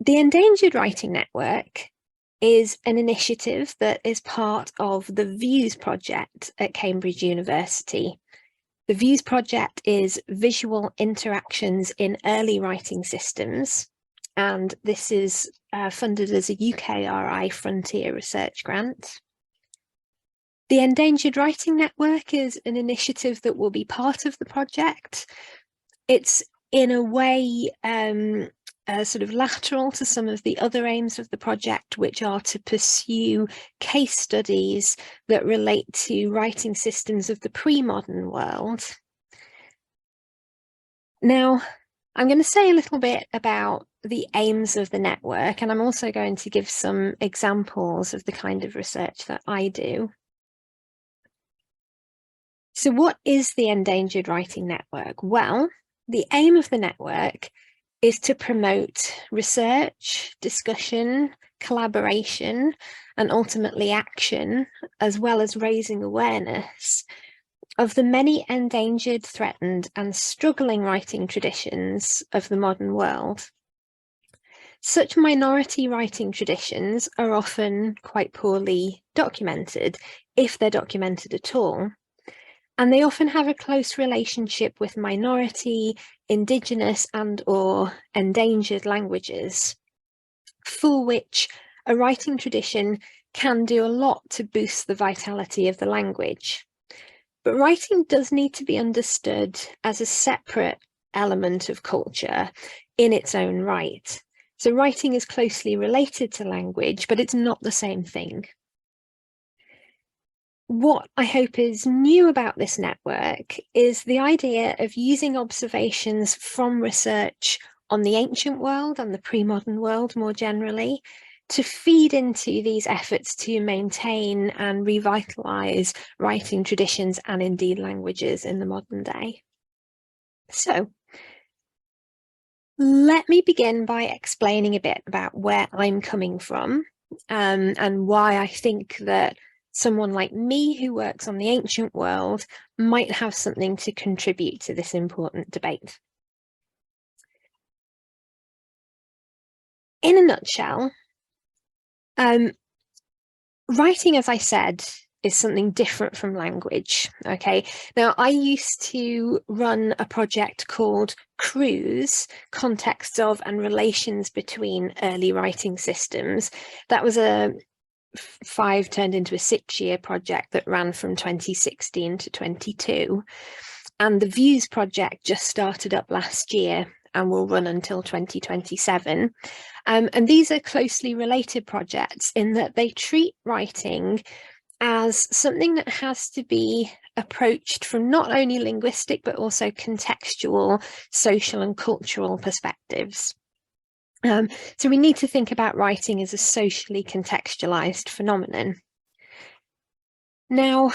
The Endangered Writing Network is an initiative that is part of the VIEWS project at Cambridge University. The VIEWS project is Visual Interactions in Early Writing Systems, and this is funded as a UKRI Frontier Research Grant. The Endangered Writing Network is an initiative that will be part of the project. It's in a way sort of lateral to some of the other aims of the project, which are to pursue case studies that relate to writing systems of the pre-modern world. Now, I'm going to say a little bit about the aims of the network, and I'm also going to give some examples of the kind of research that I do. So what is the Endangered Writing Network? Well, the aim of the network is to promote research, discussion, collaboration, and ultimately action, as well as raising awareness of the many endangered, threatened, and struggling writing traditions of the modern world. Such minority writing traditions are often quite poorly documented, if they're documented at all. And they often have a close relationship with minority, indigenous and/or endangered languages, for which a writing tradition can do a lot to boost the vitality of the language. But writing does need to be understood as a separate element of culture in its own right. So writing is closely related to language, but it's not the same thing. What I hope is new about this network is the idea of using observations from research on the ancient world and the pre-modern world more generally to feed into these efforts to maintain and revitalise writing traditions and indeed languages in the modern day. So let me begin by explaining a bit about where I'm coming from and why I think that someone like me who works on the ancient world might have something to contribute to this important debate. In a nutshell, writing, as I said, is something different from language. Okay, now I used to run a project called CRUISE, Contexts of and Relations Between Early Writing Systems. That was a 5 turned into a 6-year project that ran from 2016 to 22, and the VIEWS project just started up last year and will run until 2027. And these are closely related projects in that they treat writing as something that has to be approached from not only linguistic but also contextual, social and cultural perspectives. So we need to think about writing as a socially contextualized phenomenon. Now,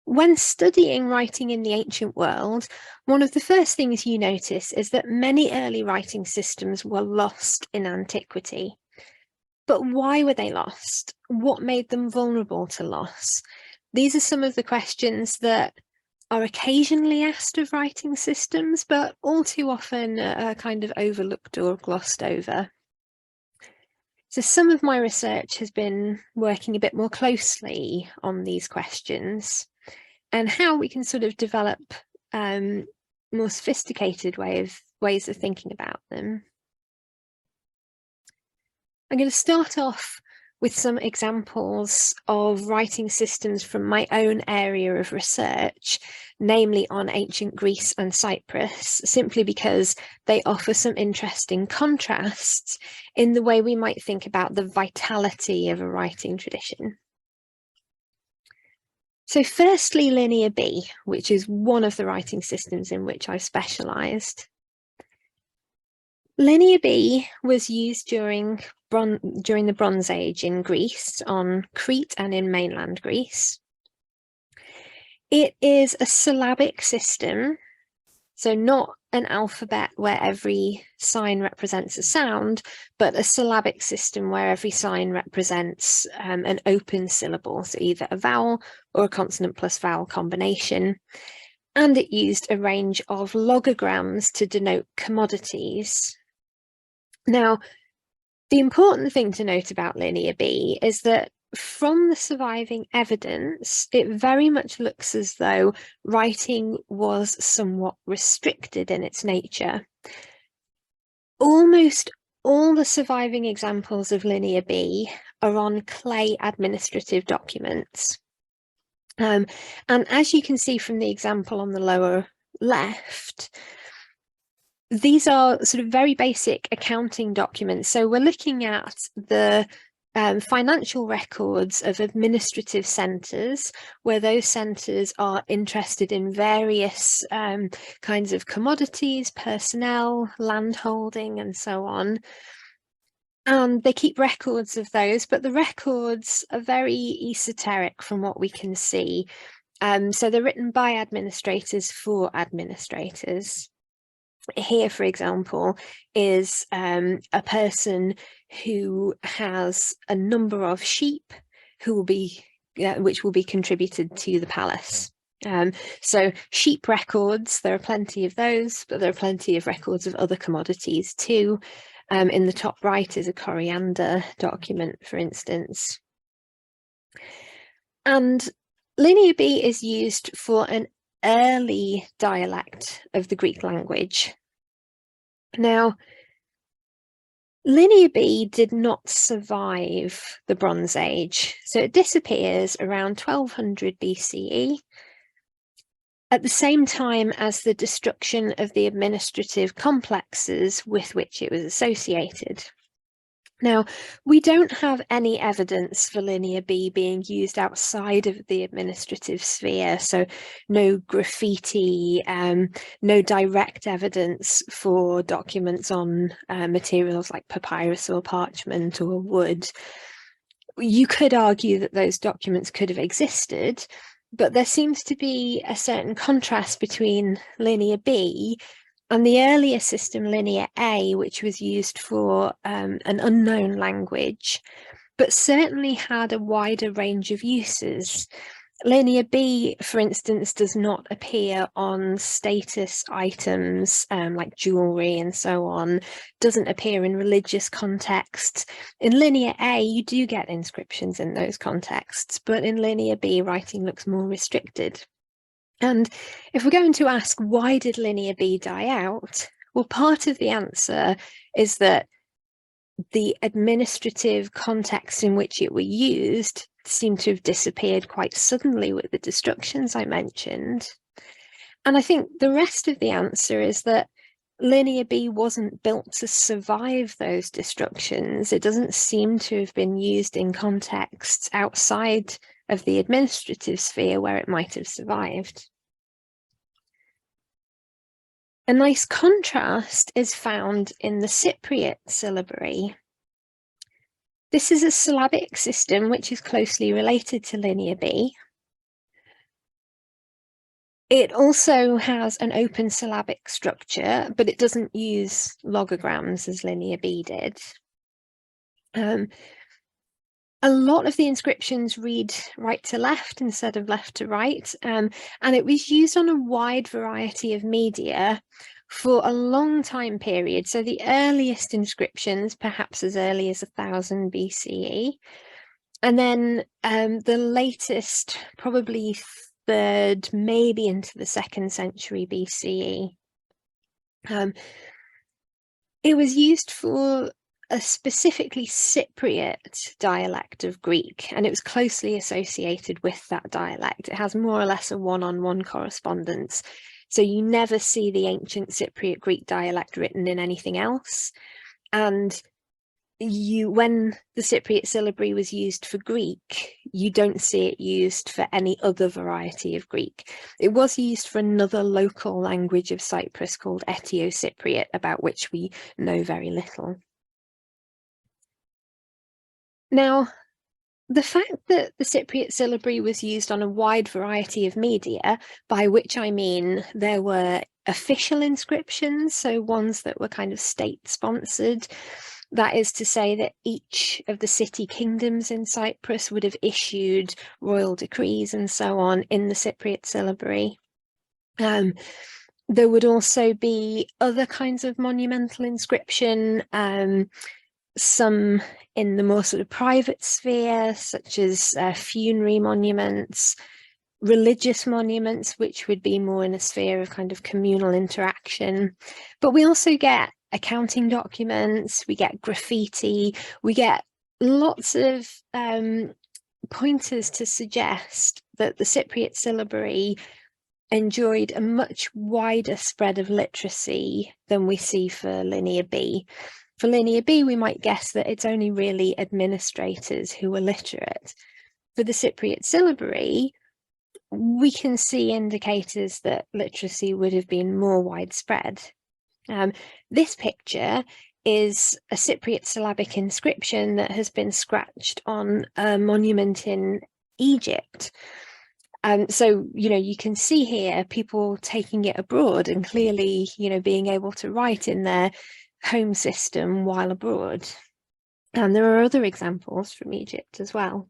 when studying writing in the ancient world, one of the first things you notice is that many early writing systems were lost in antiquity. But why were they lost? What made them vulnerable to loss? These are some of the questions that are occasionally asked of writing systems, but all too often are kind of overlooked or glossed over. So some of my research has been working a bit more closely on these questions and how we can sort of develop more sophisticated ways of thinking about them. I'm going to start off with some examples of writing systems from my own area of research, namely on ancient Greece and Cyprus, simply because they offer some interesting contrasts in the way we might think about the vitality of a writing tradition. So firstly, Linear B, which is one of the writing systems in which I've specialised. Linear B was used during the Bronze Age in Greece, on Crete and in mainland Greece. It is a syllabic system, so not an alphabet where every sign represents a sound, but a syllabic system where every sign represents an open syllable, so either a vowel or a consonant plus vowel combination. And it used a range of logograms to denote commodities. Now, The important thing to note about Linear B is that from the surviving evidence, it very much looks as though writing was somewhat restricted in its nature. Almost all the surviving examples of Linear B are on clay administrative documents. And as you can see from the example on the lower left, these are sort of very basic accounting documents. So we're looking at the financial records of administrative centres, where those centres are interested in various kinds of commodities, personnel, land holding, and so on. And they keep records of those, but the records are very esoteric from what we can see. So they're written by administrators for administrators. Here, for example, is a person who has a number of sheep who will be, which will be contributed to the palace. So sheep records, there are plenty of those, but there are plenty of records of other commodities too. In the top right is a coriander document, for instance. And Linear B is used for an early dialect of the Greek language. Now, Linear B did not survive the Bronze Age, so it disappears around 1200 BCE, at the same time as the destruction of the administrative complexes with which it was associated. Now, we don't have any evidence for Linear B being used outside of the administrative sphere, so no graffiti, no direct evidence for documents on materials like papyrus or parchment or wood. You could argue that those documents could have existed, but there seems to be a certain contrast between Linear B and the earlier system, Linear A, which was used for an unknown language, but certainly had a wider range of uses. Linear B, for instance, does not appear on status items like jewellery and so on, doesn't appear in religious contexts. In Linear A, you do get inscriptions in those contexts, but in Linear B, writing looks more restricted. And if we're going to ask, why did Linear B die out? Well, part of the answer is that the administrative context in which it were used seemed to have disappeared quite suddenly with the destructions I mentioned. And I think the rest of the answer is that Linear B wasn't built to survive those destructions. It doesn't seem to have been used in contexts outside of the administrative sphere where it might have survived. A nice contrast is found in the Cypriot syllabary. This is a syllabic system which is closely related to Linear B. It also has an open syllabic structure, but it doesn't use logograms as Linear B did. A lot of the inscriptions read right to left instead of left to right, and it was used on a wide variety of media for a long time period. So the earliest inscriptions, perhaps as early as 1000 BCE, and then the latest, probably third, maybe into the 2nd century BCE. It was used for a specifically Cypriot dialect of Greek, and it was closely associated with that dialect. It has more or less a one-on-one correspondence. So you never see the ancient Cypriot Greek dialect written in anything else. And when the Cypriot syllabary was used for Greek, you don't see it used for any other variety of Greek. It was used for another local language of Cyprus called Etio-Cypriot, about which we know very little. Now, the fact that the Cypriot syllabary was used on a wide variety of media, by which I mean there were official inscriptions, so ones that were kind of state-sponsored. That is to say that each of the city kingdoms in Cyprus would have issued royal decrees and so on in the Cypriot syllabary. There would also be other kinds of monumental inscription, some in the more sort of private sphere, such as funerary monuments, religious monuments, which would be more in a sphere of kind of communal interaction. But we also get accounting documents, we get graffiti, we get lots of pointers to suggest that the Cypriot syllabary enjoyed a much wider spread of literacy than we see for Linear B. For Linear B, we might guess that it's only really administrators who are literate. For the Cypriot syllabary, we can see indicators that literacy would have been more widespread. This picture is a Cypriot syllabic inscription that has been scratched on a monument in Egypt. So, you can see here people taking it abroad and clearly, being able to write in their home system while abroad. And there are other examples from Egypt as well.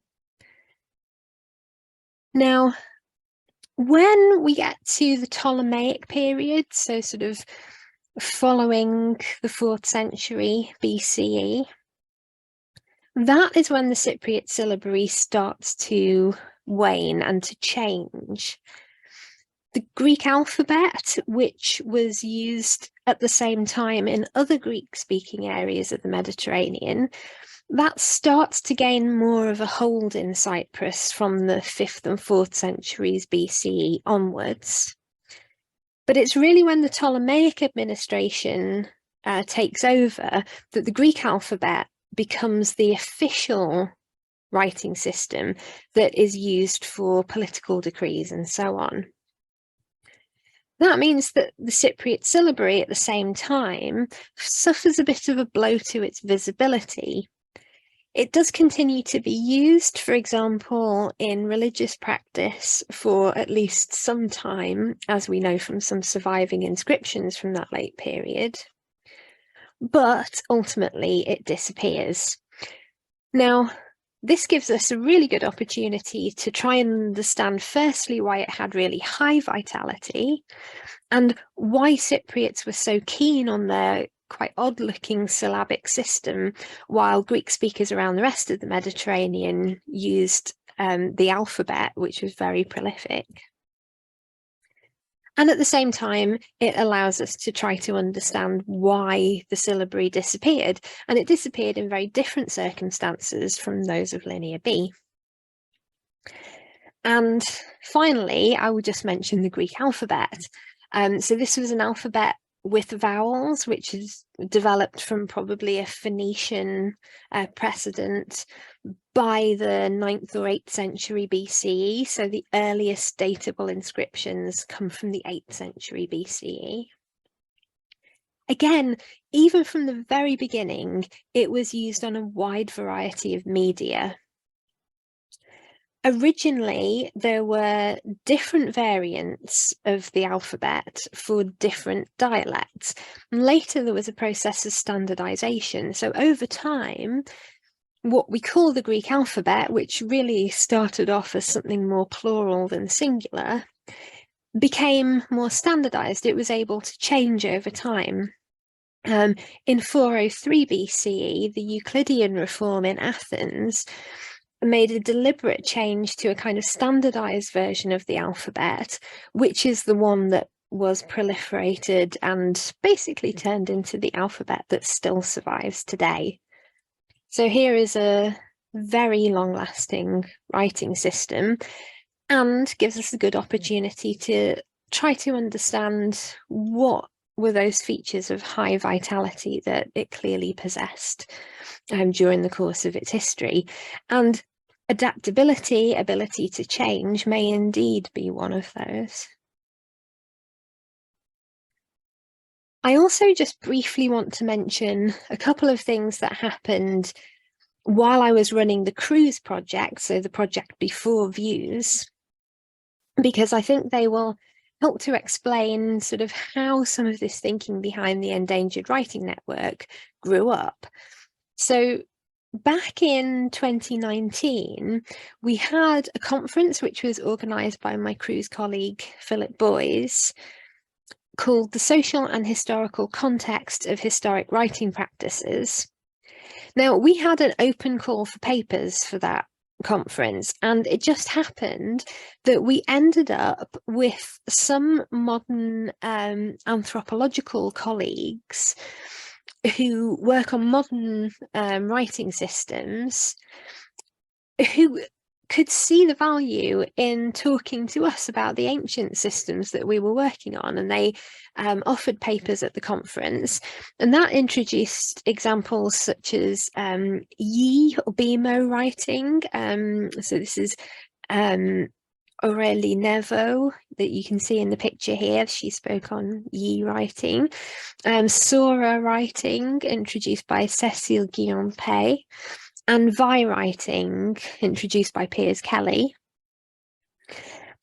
Now, when we get to the Ptolemaic period, so sort of following the 4th century BCE, that is when the Cypriot syllabary starts to wane and to change. The Greek alphabet, which was used at the same time in other Greek-speaking areas of the Mediterranean, that starts to gain more of a hold in Cyprus from the 5th and 4th centuries BCE onwards. But it's really when the Ptolemaic administration takes over that the Greek alphabet becomes the official writing system that is used for political decrees and so on. That means that the Cypriot syllabary at the same time suffers a bit of a blow to its visibility. It does continue to be used, for example, in religious practice for at least some time, as we know from some surviving inscriptions from that late period, but ultimately it disappears. Now, this gives us a really good opportunity to try and understand, firstly, why it had really high vitality and why Cypriots were so keen on their quite odd-looking syllabic system, while Greek speakers around the rest of the Mediterranean used the alphabet, which was very prolific. And at the same time, it allows us to try to understand why the syllabary disappeared, and it disappeared in very different circumstances from those of Linear B. And finally, I will just mention the Greek alphabet. So this was an alphabet with vowels, which is developed from probably a Phoenician precedent by the 9th or 8th century BCE. So the earliest datable inscriptions come from the 8th century BCE. Again, even from the very beginning, it was used on a wide variety of media. Originally, there were different variants of the alphabet for different dialects. And later, there was a process of standardization. So over time, what we call the Greek alphabet, which really started off as something more plural than singular, became more standardized. It was able to change over time. In 403 BCE, the Euclidean reform in Athens made a deliberate change to a kind of standardized version of the alphabet, which is the one that was proliferated and basically turned into the alphabet that still survives today. So here is a very long-lasting writing system and gives us a good opportunity to try to understand what were those features of high vitality that it clearly possessed during the course of its history. And adaptability, ability to change, may indeed be one of those. I also just briefly want to mention a couple of things that happened while I was running the cruise project, so the project before Views, because I think they will help to explain sort of how some of this thinking behind the Endangered Writing Network grew up. So back in 2019, we had a conference which was organised by my cruise colleague, Philip Boys, called The Social and Historical Context of Historic Writing Practices. Now, we had an open call for papers for that conference, and it just happened that we ended up with some modern anthropological colleagues who work on modern writing systems, who could see the value in talking to us about the ancient systems that we were working on, and they offered papers at the conference, and that introduced examples such as Yi or Bimo writing. So this is Aurélie Neveau that you can see in the picture here. She spoke on Yi writing. Sora writing, introduced by Cécile Guillaume-Pay, and Vi writing, introduced by Piers Kelly.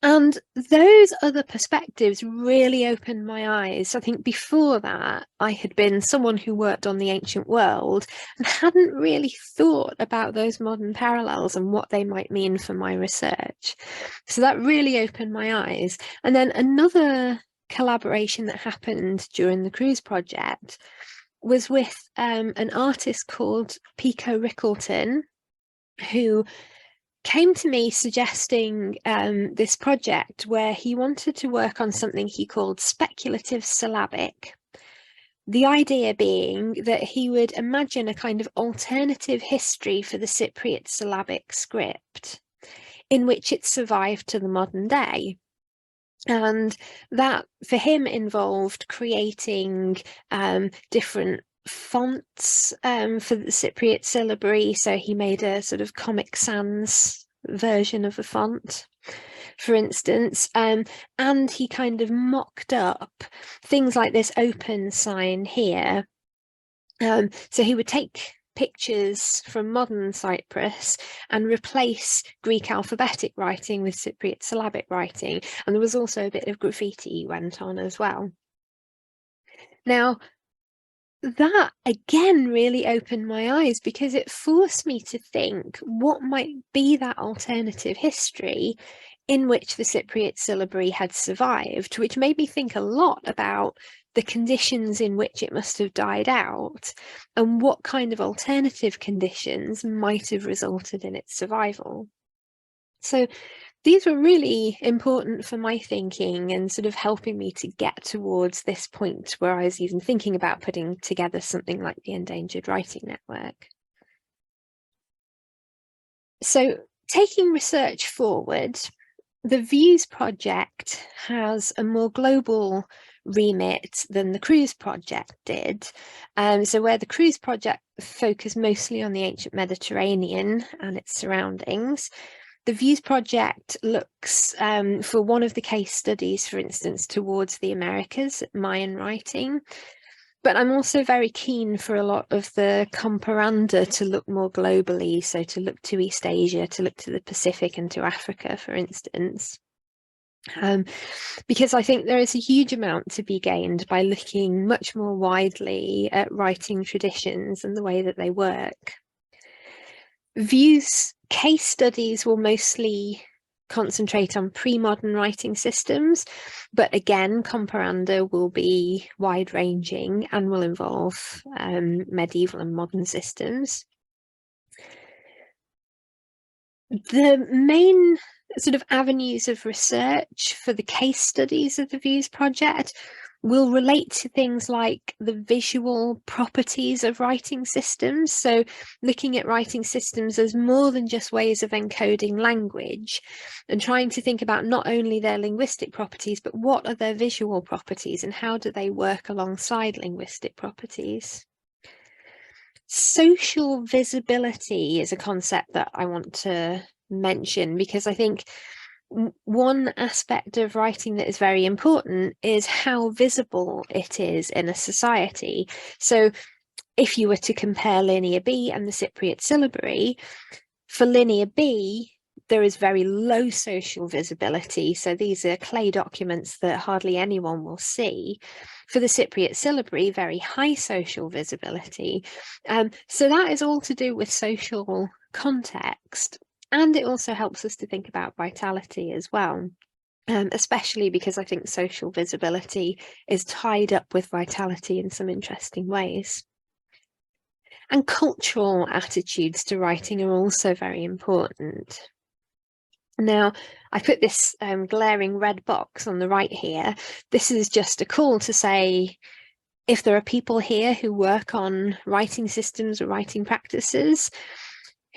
And those other perspectives really opened my eyes. I think before that, I had been someone who worked on the ancient world and hadn't really thought about those modern parallels and what they might mean for my research. So that really opened my eyes. And then another collaboration that happened during the cruise project was with an artist called Pico Rickleton, who came to me suggesting this project where he wanted to work on something he called speculative syllabic. The idea being that he would imagine a kind of alternative history for the Cypriot syllabic script in which it survived to the modern day. And that for him involved creating different fonts for the Cypriot syllabary. So he made a sort of Comic Sans version of a font, for instance, and he kind of mocked up things like this open sign here. So he would take pictures from modern Cyprus and replace Greek alphabetic writing with Cypriot syllabic writing. And there was also a bit of graffiti went on as well. Now, that again really opened my eyes because it forced me to think what might be that alternative history in which the Cypriot syllabary had survived, which made me think a lot about the conditions in which it must have died out and what kind of alternative conditions might have resulted in its survival. So these were really important for my thinking and sort of helping me to get towards this point where I was even thinking about putting together something like the Endangered Writing Network. So taking research forward, the Views project has a more global remit than the Cruise project did. So where the Cruise project focused mostly on the ancient Mediterranean and its surroundings, the Views project looks for one of the case studies, for instance, towards the Americas, Mayan writing. But I'm also very keen for a lot of the comparanda to look more globally, so to look to East Asia, to look to the Pacific and to Africa, for instance. Because I think there is a huge amount to be gained by looking much more widely at writing traditions and the way that they work. Views case studies will mostly concentrate on pre-modern writing systems, but again, comparanda will be wide-ranging and will involve medieval and modern systems. The main sort of avenues of research for the case studies of the Views project will relate to things like the visual properties of writing systems. So looking at writing systems as more than just ways of encoding language and trying to think about not only their linguistic properties, but what are their visual properties and how do they work alongside linguistic properties. Social visibility is a concept that I want to mention because I think one aspect of writing that is very important is how visible it is in a society. So if you were to compare Linear B and the Cypriot syllabary, for Linear B, there is very low social visibility. So these are clay documents that hardly anyone will see. For the Cypriot syllabary, very high social visibility. So that is all to do with social context. And it also helps us to think about vitality as well, especially because I think social visibility is tied up with vitality in some interesting ways. And cultural attitudes to writing are also very important. Now, I put this glaring red box on the right here. This is just a call to say, if there are people here who work on writing systems or writing practices,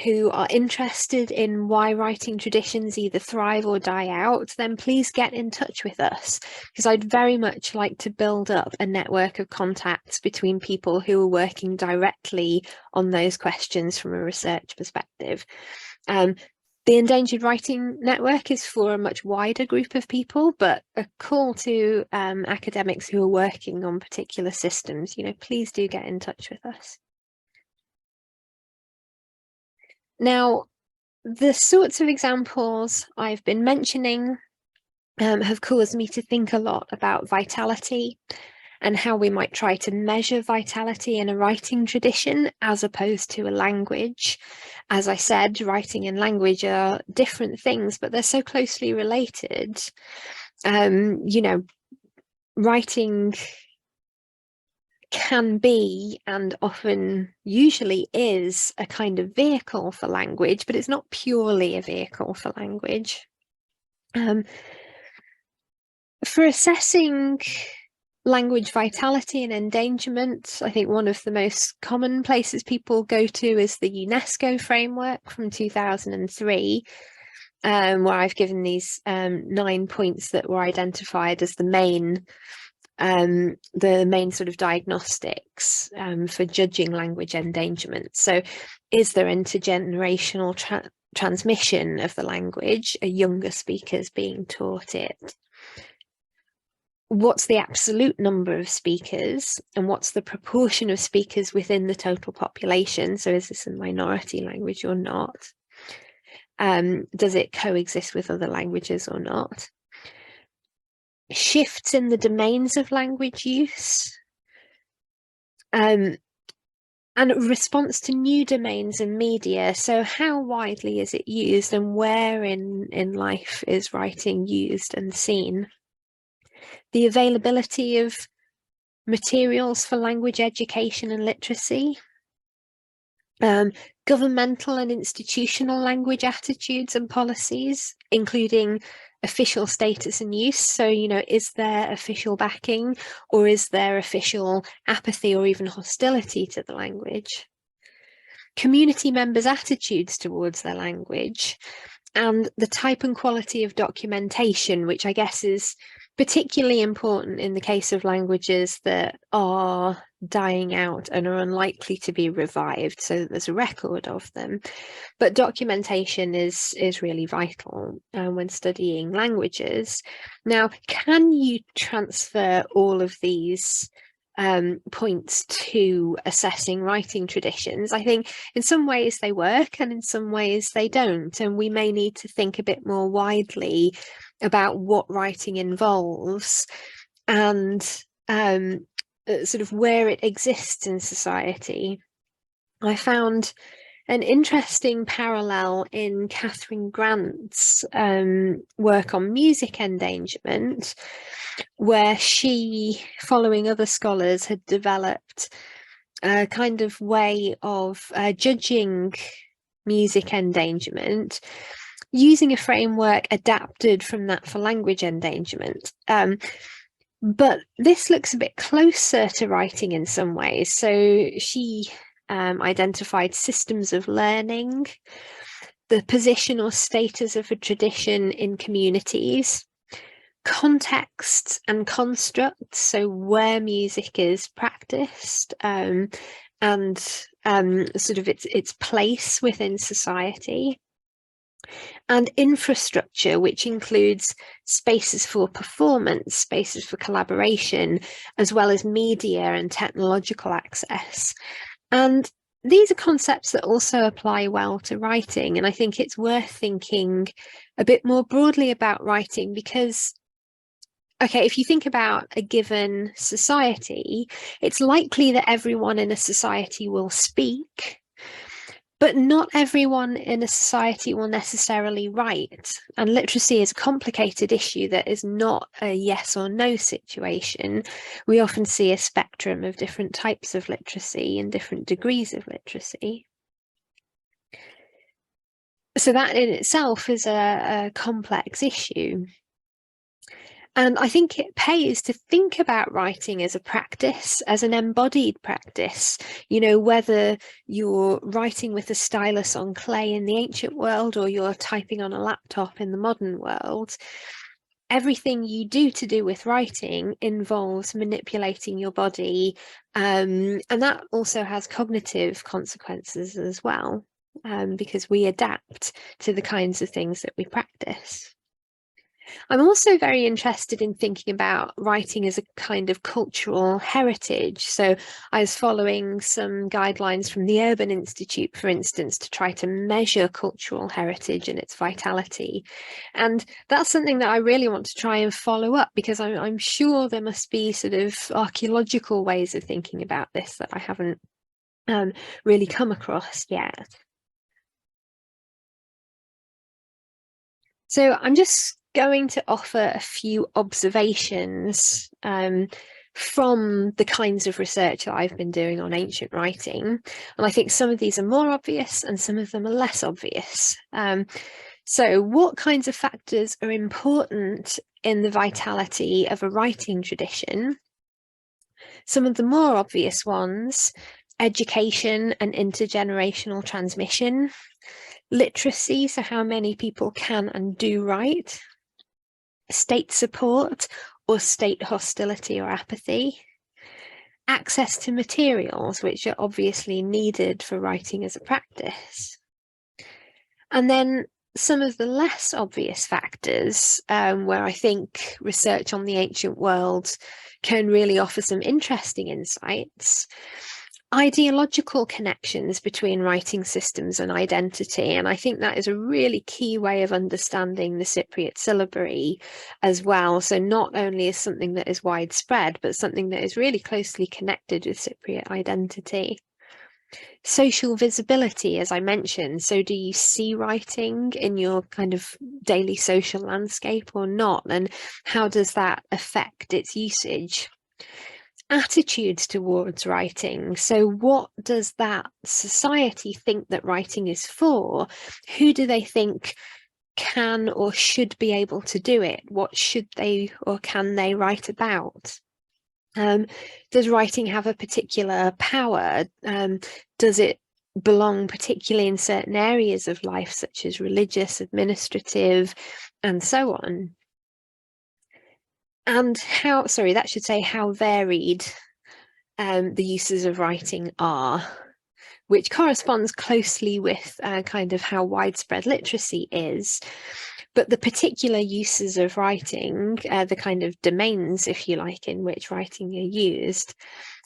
who are interested in why writing traditions either thrive or die out, then please get in touch with us, because I'd very much like to build up a network of contacts between people who are working directly on those questions from a research perspective. The Endangered Writing Network is for a much wider group of people, but a call to academics who are working on particular systems, please do get in touch with us. Now, the sorts of examples I've been mentioning have caused me to think a lot about vitality and how we might try to measure vitality in a writing tradition as opposed to a language. As I said, writing and language are different things, but they're so closely related. Writing can be, and often usually is, a kind of vehicle for language, but it's not purely a vehicle for language. For assessing language vitality and endangerment, I think one of the most common places people go to is the UNESCO framework from 2003, where I've given these 9 points that were identified as the main sort of diagnostics for judging language endangerment. So, is there intergenerational transmission of the language? Are younger speakers being taught it? What's the absolute number of speakers, and what's the proportion of speakers within the total population? So is this a minority language or not? Does it coexist with other languages or not? Shifts in the domains of language use, and response to new domains and media. So how widely is it used, and where in life is writing used and seen? The availability of materials for language education and literacy, governmental and institutional language attitudes and policies, including official status and use. So, is there official backing, or is there official apathy or even hostility to the language? Community members' attitudes towards their language, and the type and quality of documentation, which I guess is particularly important in the case of languages that are dying out and are unlikely to be revived, so that there's a record of them. But documentation is really vital when studying languages. Now, can you transfer all of these points to assessing writing traditions? I think in some ways they work and in some ways they don't, and we may need to think a bit more widely about what writing involves and sort of where it exists in society. I found an interesting parallel in Catherine Grant's work on music endangerment, where she, following other scholars, had developed a kind of way of judging music endangerment using a framework adapted from that for language endangerment. But this looks a bit closer to writing in some ways. So she identified systems of learning, the position or status of a tradition in communities, contexts and constructs, so where music is practiced, and sort of its place within society, and infrastructure, which includes spaces for performance, spaces for collaboration, as well as media and technological access. And these are concepts that also apply well to writing. And I think it's worth thinking a bit more broadly about writing, because, okay, if you think about a given society, it's likely that everyone in a society will speak, But not everyone in a society will necessarily write, and literacy is a complicated issue that is not a yes or no situation. We often see a spectrum of different types of literacy and different degrees of literacy. So that in itself is a complex issue. And I think it pays to think about writing as a practice, as an embodied practice, you know, whether you're writing with a stylus on clay in the ancient world or you're typing on a laptop in the modern world. Everything you do with writing involves manipulating your body, and that also has cognitive consequences as well, because we adapt to the kinds of things that we practice. I'm also very interested in thinking about writing as a kind of cultural heritage. So I was following some guidelines from the Urban Institute, for instance, to try to measure cultural heritage and its vitality. And that's something that I really want to try and follow up, because I'm sure there must be sort of archaeological ways of thinking about this that I haven't really come across yet. So I'm just going to offer a few observations from the kinds of research that I've been doing on ancient writing. And I think some of these are more obvious and some of them are less obvious. So what kinds of factors are important in the vitality of a writing tradition? Some of the more obvious ones: education and intergenerational transmission, literacy, so how many people can and do write, state support or state hostility or apathy, access to materials, which are obviously needed for writing as a practice. And then some of the less obvious factors, where I think research on the ancient world can really offer some interesting insights: ideological connections between writing systems and identity. And I think that is a really key way of understanding the Cypriot syllabary as well. So not only is something that is widespread, but something that is really closely connected with Cypriot identity. Social visibility, as I mentioned. So do you see writing in your kind of daily social landscape or not? And how does that affect its usage? Attitudes towards writing. So what does that society think that writing is for? Who do they think can or should be able to do it? What should they or can they write about? Does writing have a particular power? Does it belong particularly in certain areas of life, such as religious, administrative, and so on? And how varied the uses of writing are, which corresponds closely with kind of how widespread literacy is. But the particular uses of writing, the kind of domains, if you like, in which writing are used,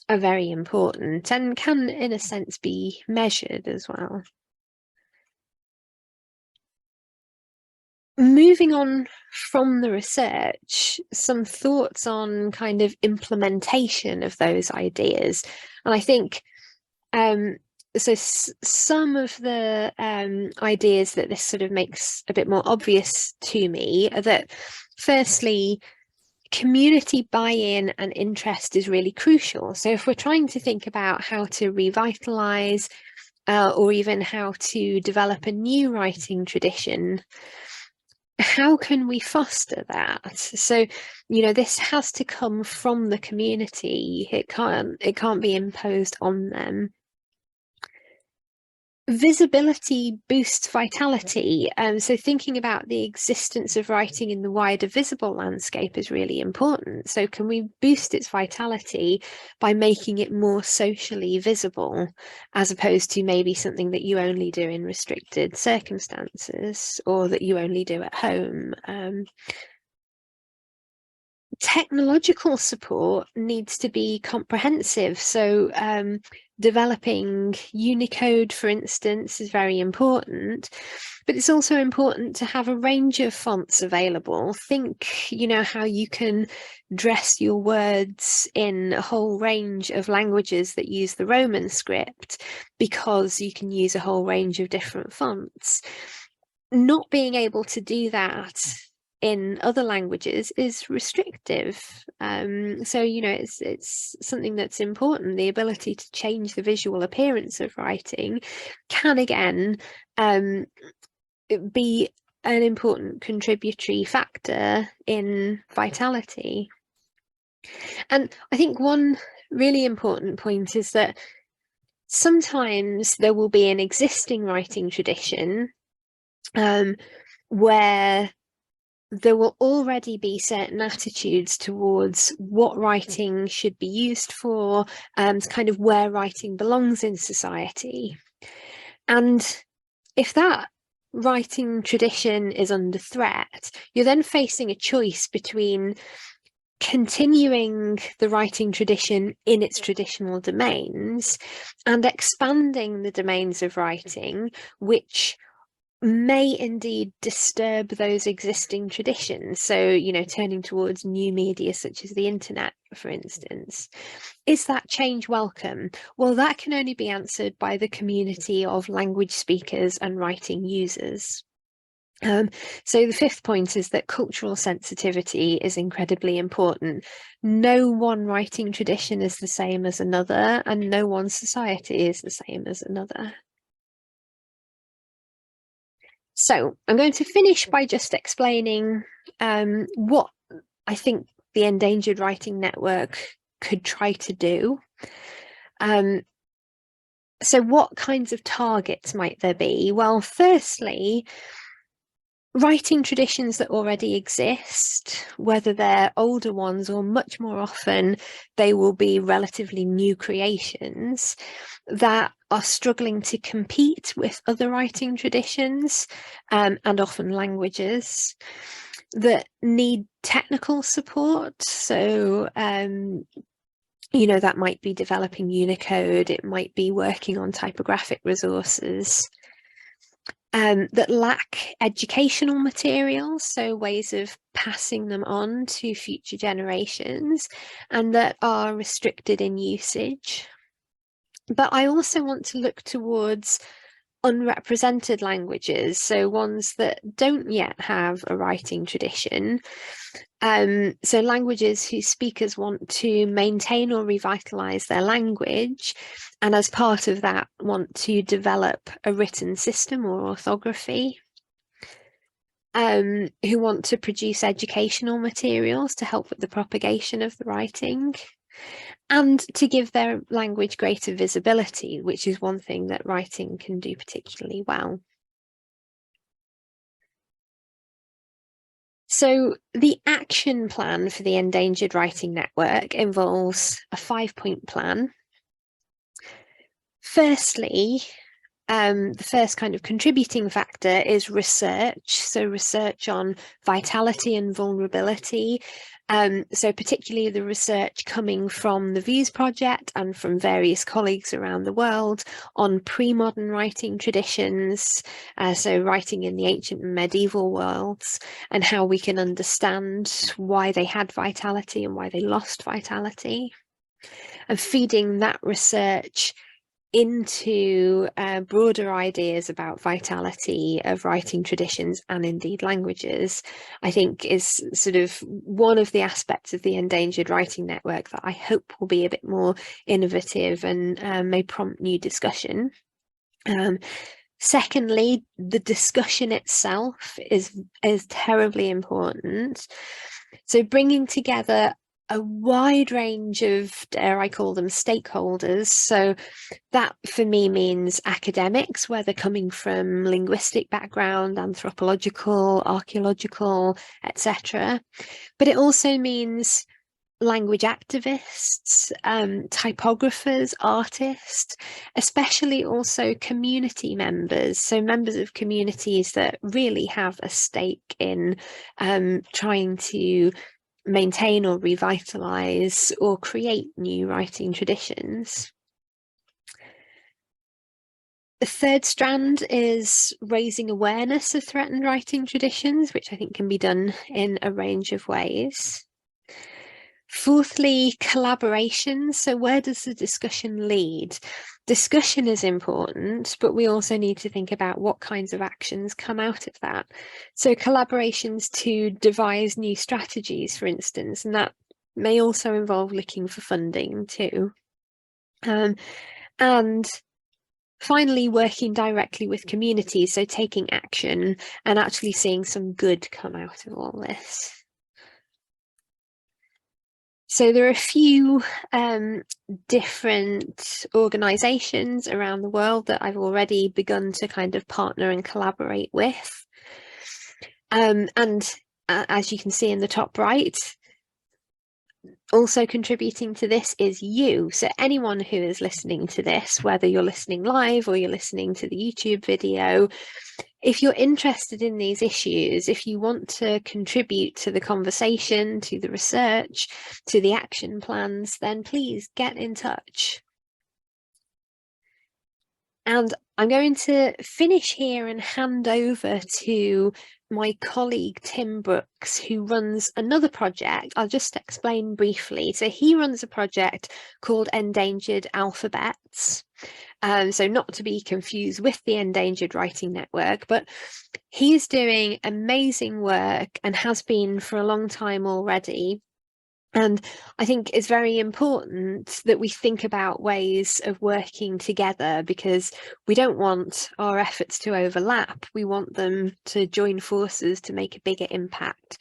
are very important and can, in a sense, be measured as well. Moving on from the research, some thoughts on kind of implementation of those ideas. And I think so some of the ideas that this sort of makes a bit more obvious to me are that, firstly, community buy-in and interest is really crucial. So if we're trying to think about how to revitalize or even how to develop a new writing tradition, how can we foster that? So, you know, this has to come from the community. It can't be imposed on them. Visibility boosts vitality. So thinking about the existence of writing in the wider visible landscape is really important. So can we boost its vitality by making it more socially visible, as opposed to maybe something that you only do in restricted circumstances or that you only do at home? Technological support needs to be comprehensive. So developing Unicode, for instance, is very important, but it's also important to have a range of fonts available. Think, you know, how you can dress your words in a whole range of languages that use the Roman script, because you can use a whole range of different fonts. Not being able to do that in other languages is restrictive. So, you know, it's something that's important. The ability to change the visual appearance of writing can again be an important contributory factor in vitality. And I think one really important point is that sometimes there will be an existing writing tradition where there will already be certain attitudes towards what writing should be used for, kind of where writing belongs in society. And if that writing tradition is under threat, you're then facing a choice between continuing the writing tradition in its traditional domains and expanding the domains of writing, which may indeed disturb those existing traditions. So, you know, turning towards new media such as the internet, for instance. Is that change welcome? Well, that can only be answered by the community of language speakers and writing users. So the fifth point is that cultural sensitivity is incredibly important. No one writing tradition is the same as another, and no one society is the same as another. So I'm going to finish by just explaining what I think the Endangered Writing Network could try to do. So what kinds of targets might there be? Well, firstly, writing traditions that already exist, whether they're older ones or much more often they will be relatively new creations that are struggling to compete with other writing traditions and often languages that need technical support. So you know, that might be developing Unicode, it might be working on typographic resources. That lack educational materials, so ways of passing them on to future generations, and that are restricted in usage. But I also want to look towards unrepresented languages, so ones that don't yet have a writing tradition. So languages whose speakers want to maintain or revitalize their language, and as part of that want to develop a written system or orthography, who want to produce educational materials to help with the propagation of the writing, and to give their language greater visibility, which is one thing that writing can do particularly well. So the action plan for the Endangered Writing Network involves a 5-point plan. Firstly, the first kind of contributing factor is research. So research on vitality and vulnerability. So particularly the research coming from the Views Project and from various colleagues around the world on pre-modern writing traditions, so writing in the ancient and medieval worlds, and how we can understand why they had vitality and why they lost vitality, and feeding that research into broader ideas about vitality of writing traditions and indeed languages, I think is sort of one of the aspects of the Endangered Writing Network that I hope will be a bit more innovative and may prompt new discussion. Secondly, the discussion itself is terribly important. So bringing together a wide range of, dare I call them, stakeholders. So that for me means academics, whether coming from linguistic background, anthropological, archaeological, etc. But it also means language activists, typographers, artists, especially also community members. So members of communities that really have a stake in trying to maintain or revitalize or create new writing traditions. The third strand is raising awareness of threatened writing traditions, which I think can be done in a range of ways. Fourthly, collaboration. So where does the discussion lead? Discussion is important, but we also need to think about what kinds of actions come out of that. So collaborations to devise new strategies, for instance, and that may also involve looking for funding too. And finally, working directly with communities, so taking action and actually seeing some good come out of all this. So there are a few different organisations around the world that I've already begun to kind of partner and collaborate with. And as you can see in the top right, also contributing to this is you. So anyone who is listening to this, whether you're listening live or you're listening to the YouTube video, if you're interested in these issues, if you want to contribute to the conversation, to the research, to the action plans, then please get in touch. And I'm going to finish here and hand over to my colleague Tim Brooks, who runs another project. I'll just explain briefly. So he runs a project called Endangered Alphabets. So not to be confused with the Endangered Writing Network, but he's doing amazing work and has been for a long time already. And I think it's very important that we think about ways of working together, because we don't want our efforts to overlap. We want them to join forces to make a bigger impact.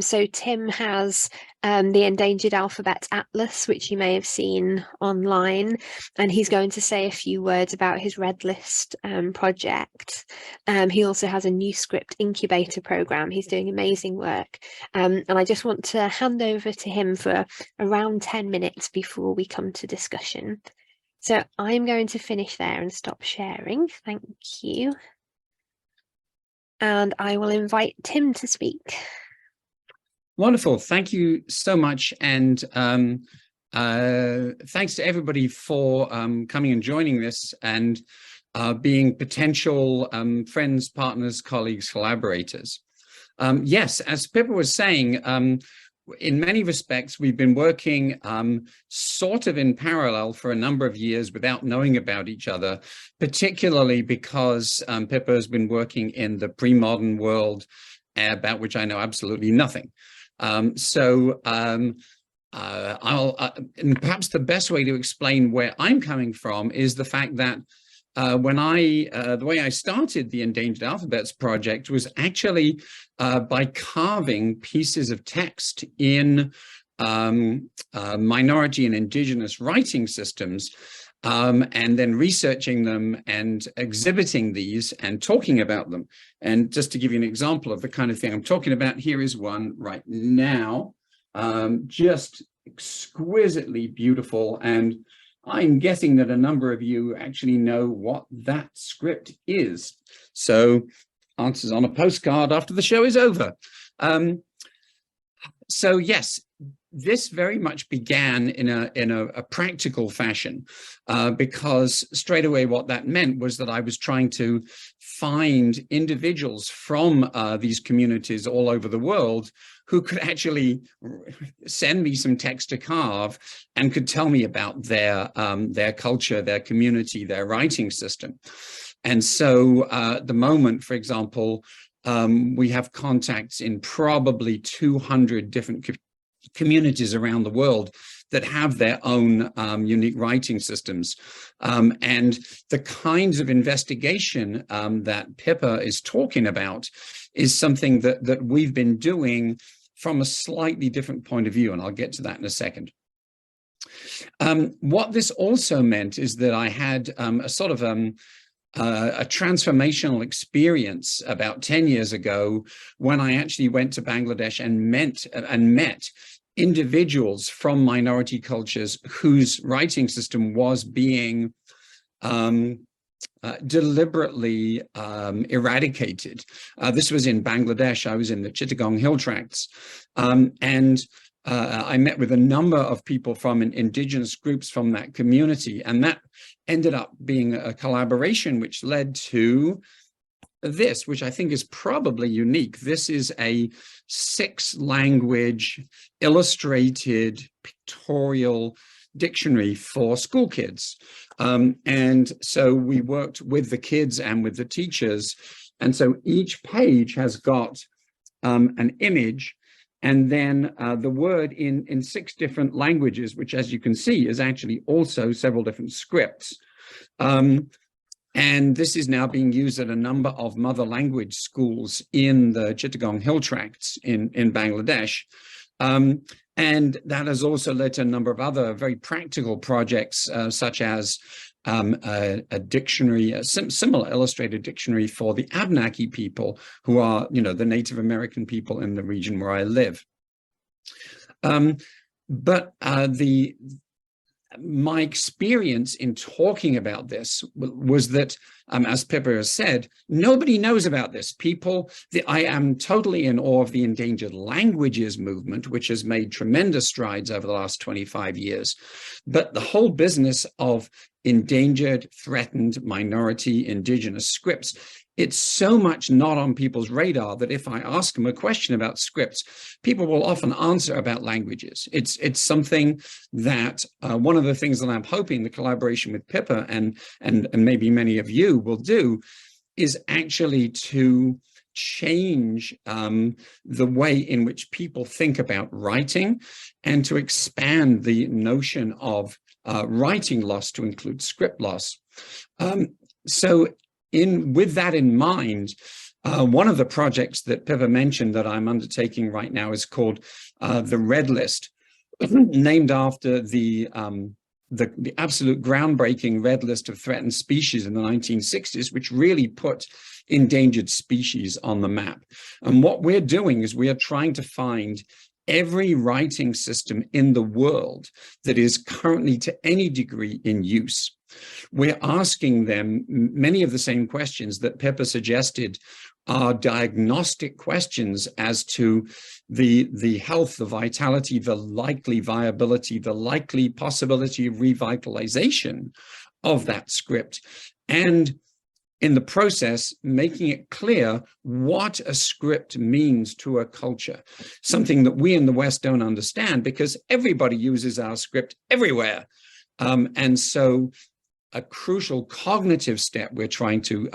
So Tim has the Endangered Alphabets Atlas, which you may have seen online, and he's going to say a few words about his Red List project. He also has a new script incubator program. He's doing amazing work. And I just want to hand over to him for around 10 minutes before we come to discussion. So I'm going to finish there and stop sharing. Thank you. And I will invite Tim to speak. Wonderful. Thank you so much. And thanks to everybody for coming and joining this and being potential friends, partners, colleagues, collaborators. Yes, as Pippa was saying, in many respects, we've been working sort of in parallel for a number of years without knowing about each other, particularly because Pippa has been working in the pre-modern world, about which I know absolutely nothing. And perhaps the best way to explain where I'm coming from is the fact that the way I started the Endangered Alphabets project was actually by carving pieces of text in minority and indigenous writing systems, and then researching them and exhibiting these and talking about them. And just to give you an example of the kind of thing I'm talking about, here is one right now, just exquisitely beautiful. And I'm guessing that a number of you actually know what that script is. So answers on a postcard after the show is over. So yes, this very much began in a practical fashion, because straight away what that meant was that I was trying to find individuals from these communities all over the world who could actually send me some text to carve and could tell me about their culture, their community, their writing system. And so at the moment, for example, we have contacts in probably 200 different communities around the world that have their own unique writing systems. And the kinds of investigation that Pippa is talking about is something that we've been doing from a slightly different point of view, and I'll get to that in a second. What this also meant is that I had a sort of a transformational experience about 10 years ago when I actually went to Bangladesh and met individuals from minority cultures whose writing system was being deliberately eradicated. This was in Bangladesh. I was in the Chittagong Hill Tracts, and I met with a number of people from indigenous groups from that community, and that ended up being a collaboration which led to this, which I think is probably unique. This is a 6-language illustrated pictorial dictionary for school kids. And so we worked with the kids and with the teachers. And so each page has got an image and then the word in 6 different languages, which, as you can see, is actually also several different scripts. And this is now being used at a number of mother language schools in the Chittagong Hill Tracts in Bangladesh. And that has also led to a number of other very practical projects, such as a dictionary, a similar illustrated dictionary for the Abenaki people, who are, the Native American people in the region where I live. But my experience in talking about this was that, as Pippa has said, nobody knows about this. I am totally in awe of the endangered languages movement, which has made tremendous strides over the last 25 years. But the whole business of endangered, threatened, minority, indigenous scripts, it's so much not on people's radar that if I ask them a question about scripts, people will often answer about languages. It's something that one of the things that I'm hoping the collaboration with Pippa and maybe many of you will do is actually to change the way in which people think about writing and to expand the notion of writing loss to include script loss. With that in mind, one of the projects that Pippa mentioned that I'm undertaking right now is called the Red List, named after the absolute groundbreaking Red List of threatened species in the 1960s, which really put endangered species on the map. And what we're doing is we are trying to find every writing system in the world that is currently to any degree in use. We're asking them many of the same questions that Pippa suggested are diagnostic questions as to the health, the vitality, the likely viability, the likely possibility of revitalization of that script. And in the process, making it clear what a script means to a culture, something that we in the West don't understand because everybody uses our script everywhere. And so a crucial cognitive step we're trying to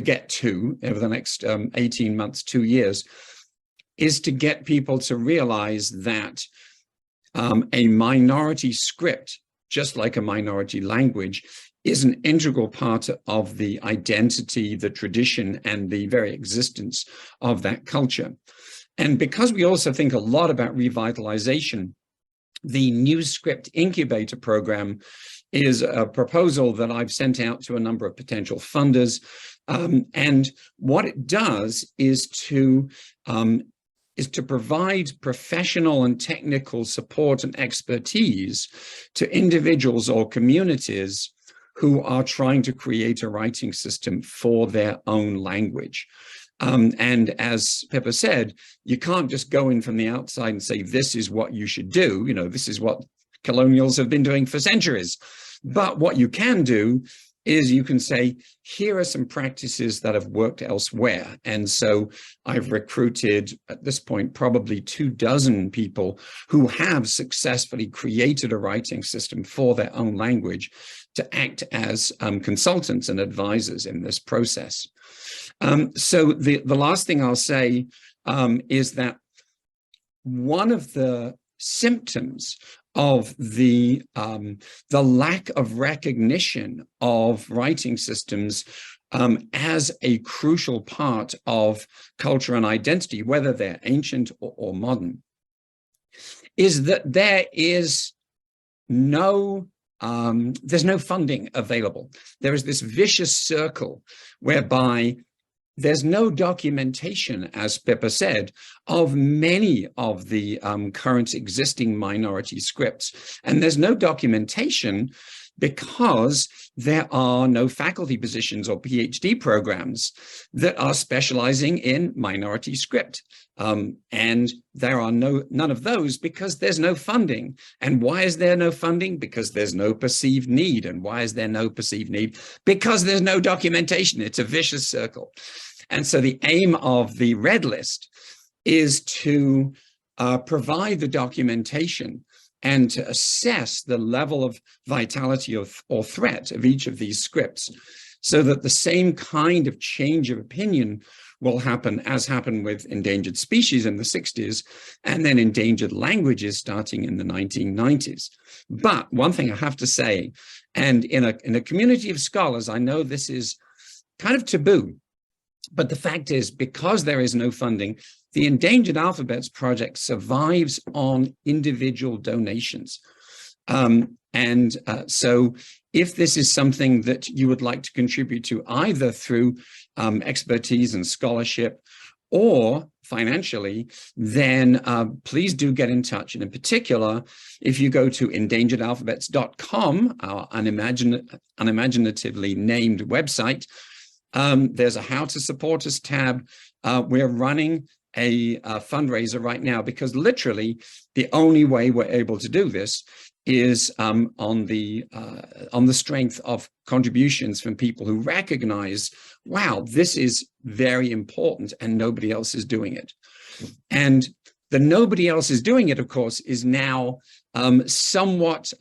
get to over the next 18 months, 2 years, is to get people to realize that a minority script, just like a minority language, is an integral part of the identity, the tradition, and the very existence of that culture. And because we also think a lot about revitalization, the New Script Incubator Program is a proposal that I've sent out to a number of potential funders. And what it does is to provide professional and technical support and expertise to individuals or communities who are trying to create a writing system for their own language. And as Pippa said, you can't just go in from the outside and say, this is what you should do. This is what colonials have been doing for centuries. But what you can do is you can say, here are some practices that have worked elsewhere. And so I've recruited, at this point, probably 24 people who have successfully created a writing system for their own language to act as consultants and advisors in this process. So the last thing I'll say is that one of the symptoms of the lack of recognition of writing systems as a crucial part of culture and identity, whether they're ancient or modern, is that there's no funding available. There is this vicious circle whereby there's no documentation, as Pippa said, of many of the current existing minority scripts. And there's no documentation because there are no faculty positions or PhD programs that are specializing in minority script. And there are none of those because there's no funding. And why is there no funding? Because there's no perceived need. And why is there no perceived need? Because there's no documentation. It's a vicious circle. And so the aim of the Red List is to provide the documentation and to assess the level of vitality or threat of each of these scripts, so that the same kind of change of opinion will happen as happened with endangered species in the 60s, and then endangered languages starting in the 1990s. But one thing I have to say, and in a community of scholars, I know this is kind of taboo, but the fact is, because there is no funding, the Endangered Alphabets Project survives on individual donations. So if this is something that you would like to contribute to, either through expertise and scholarship or financially, then please do get in touch. And in particular, if you go to endangeredalphabets.com, our unimaginatively named website, there's a How to Support Us tab. We're running a fundraiser right now, because literally the only way we're able to do this is on the strength of contributions from people who recognize, wow, this is very important and nobody else is doing it. And the nobody else is doing it, of course, is now somewhat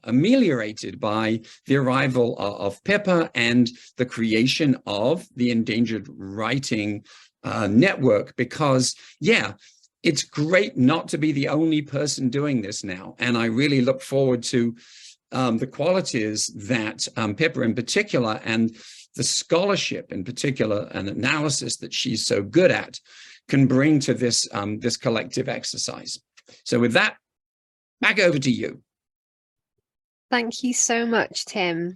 ameliorated by the arrival of Pippa and the creation of the Endangered Writing Network, because, yeah, it's great not to be the only person doing this now. And I really look forward to the qualities that Pippa in particular, and the scholarship in particular and analysis that she's so good at, can bring to this, this collective exercise. So with that, back over to you. Thank you so much, Tim.